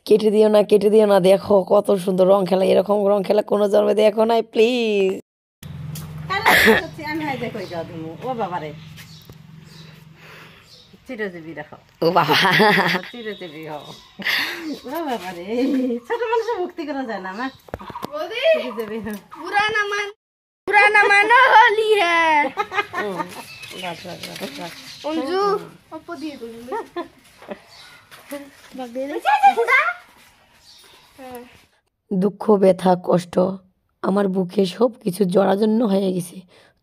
কেটে দিও না, দেখো কত সুন্দর রং খেলা। এরকম রং খেলা কোনো জন্মে দেখো নাই প্লিজ। ও বাবা রে, চিরজীবী দেখো। ও বাবা, চিরজীবী হও। ও বাবা রে, ছোট মানুষের মুক্তি করা যায় না মা। पुराना मानो होली है। अंजू अपो दिए तो দুঃখ ব্যথা কষ্ট আমার বুকে সব কিছু জরাজন্য হয়ে গেছে,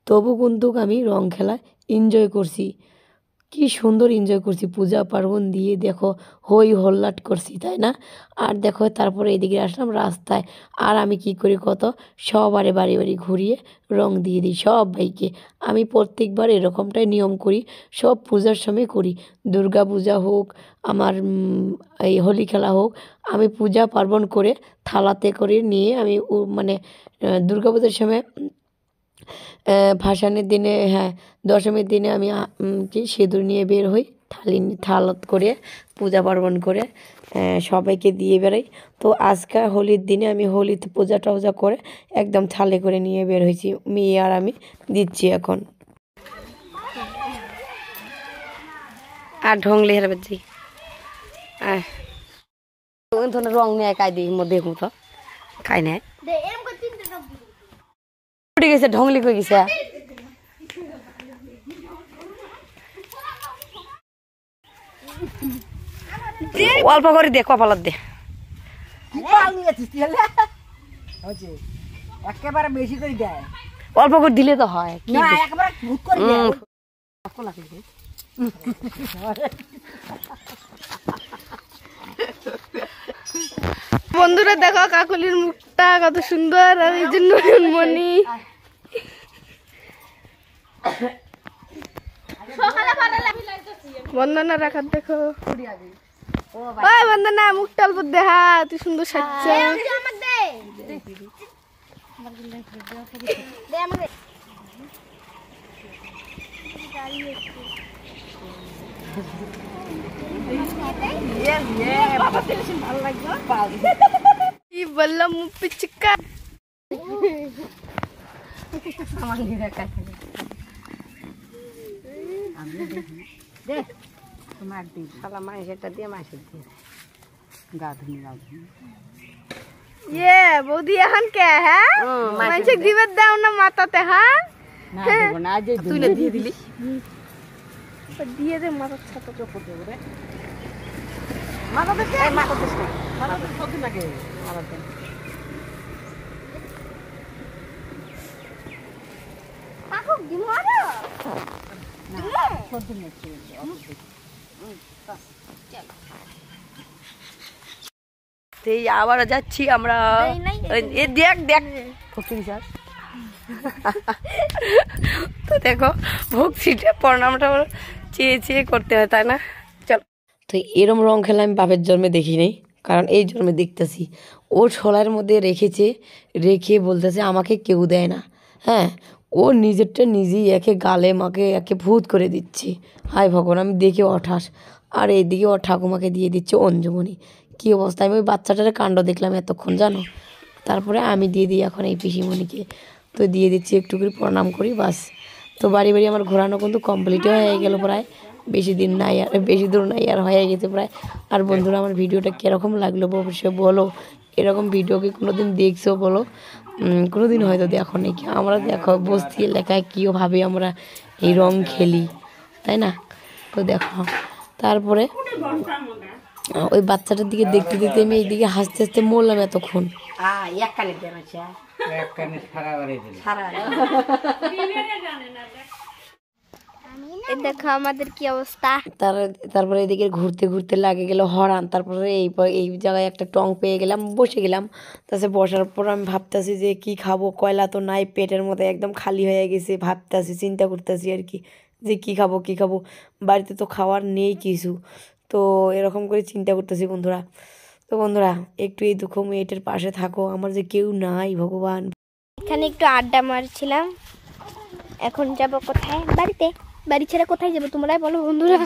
তবু কিন্তু আমি রং খেলা এনজয় করছি। কি সুন্দর এনজয় করছি, পূজা পার্বণ দিয়ে দেখো হই হল্লাট করছি, তাই না? আর দেখো তারপরে এদিকে আসলাম রাস্তায়, আর আমি কি করি কত সবারে বাড়ি বাড়ি ঘুরিয়ে রং দিয়ে দিই সব ভাইকে। আমি প্রত্যেকবার এরকমটাই নিয়ম করি, সব পূজার সময় করি। দুর্গা পূজা হোক, আমার এই হোলি খেলা হোক, আমি পূজা পার্বণ করে থালাতে করে নিয়ে আমি মানে দুর্গা পূজার সময় ভাসানের দিনে, হ্যাঁ দশমীর দিনে আমি কি সিঁদুর নিয়ে বের হই, থালত করে পূজা পার্বণ করে সবাইকে দিয়ে বেরোই। তো আজকে হোলির দিনে আমি হোলিতে পূজা টুজা করে একদম থালে করে নিয়ে বের হয়েছি, মেয়ে আর আমি দিচ্ছি এখন। আর ঢংলে হেরে বেজি রং নিয়ে কাই দিই দেখুন তো খাই নেয় উঠে গেছে, ঢংলি কই গেছে। অল্প করে দে, কপালত দে। একেবারে বেশি করে দেয়, অল্প করে দিলে তো হয়। বন্ধুরা দেখো কাকুলির মুখটা কত সুন্দর, আর এই যে মনি বন্দনা রাখার দেখো। ওই বন্দনা মুখটা অল্প দেখা, তুই সুন্দর সাজছে। কি বললাম মুখ পিচকা বৌদি এখন কে? হ্যাঁ মানুষের দিবে দাও না মাথাতে। হ্যাঁ তুলে দিয়ে দিলি, দিয়ে দে মাথার ছাতা চোপড় দেবে আবার যাচ্ছি আমরা। দেখ দেখ তো দেখো ভক্তিটা প্রণামটা চেয়ে চেয়ে করতে হয়, তাই না? চলো, তো এরম রং খেলা আমি বাপের জন্মে দেখি নাই, কারণ এই জন্মে দেখতেছি ও ছোলার মধ্যে রেখে বলতেছে আমাকে কেউ দেয় না। হ্যাঁ, ও নিজেরটা নিজেই একে গালে মাকে একে ভূত করে দিচ্ছে। হায় ভগবান, আমি দেখে অঠাস। আর এইদিকে ওর ঠাকুমাকে দিয়ে দিচ্ছে অঞ্জুমণি। কী অবস্থা! আমি ওই বাচ্চাটার কাণ্ড দেখলাম এতক্ষণ, জানো। তারপরে আমি দিয়ে দিই এখন এই পিসিমণিকে, তো দিয়ে দিচ্ছি একটু করে প্রণাম করি বাস। তো বাড়ি বাড়ি আমার ঘোরানো কিন্তু কমপ্লিটই হয়ে গেল প্রায়, বেশি দূর নাই আর হয়ে গেছে প্রায়। আর বন্ধুরা আমার ভিডিওটা কীরকম লাগলো অবশ্যই বলো। এরকম ভিডিও কি কোনো দিন দেখছো বলো? কোনো দিন হয়তো দেখো নাকি। আমরা দেখো বস্তি এলাকায় কীভাবে আমরা এই রং খেলি, তাই না? তো দেখো তারপরে ওই বাচ্চাটার দিকে দেখতে দেখতে আমি এইদিকে হাসতে হাসতে মরলাম এতক্ষণ। দেখো আমাদের কি অবস্থা। তারপরে এদিকে ঘুরতে ঘুরতে লাগে গেল হরান। তারপরে এই জায়গায় একটা টং পেয়ে গেলাম, বসে গেলাম। তারপরে বসার পর আমি ভাবতেছি যে কি খাবো, কয়লা তো নাই, পেটের মধ্যে একদম খালি হয়ে গেছে। ভাবতেছি, চিন্তা করতেছি আর কি, যে কি খাবো, বাড়িতে তো খাওয়ার নেই কিছু। তো এরকম করে চিন্তা করতেছি বন্ধুরা। তো বন্ধুরা একটু এই দুঃখ মেয়েটার পাশে থাকো, আমার যে কেউ নাই ভগবান। এখানে একটু আড্ডা মারছিলাম, এখন যাব কোথায়? বাড়িতে। বাড়ি ছেড়ে কোথায় যাবো তোমরাই বলো বন্ধুরা?